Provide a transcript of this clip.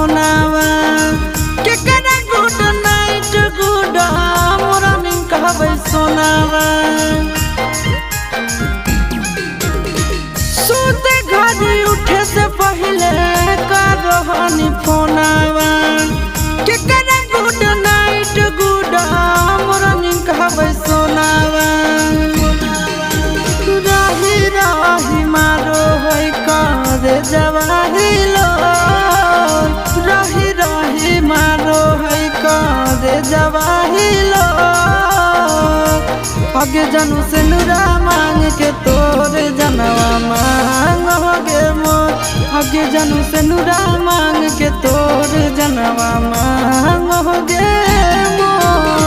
फोनावा केकरा good night good morning कहबै सोनावा सोते घड़ी उठे से पहले करहनी फोनावा केकरा गुड नाइट गुड मॉर्निंग कहबै सोनावा राही राही मारो है करे जवाहिलो राही राही मारो है करे जवाहिलो आगे जानू से नुरा मांग के तोरे जनवा मांग होगे मोर आगे जानू से नुरा मांग के तोरे जनवा मांग होगे मोर।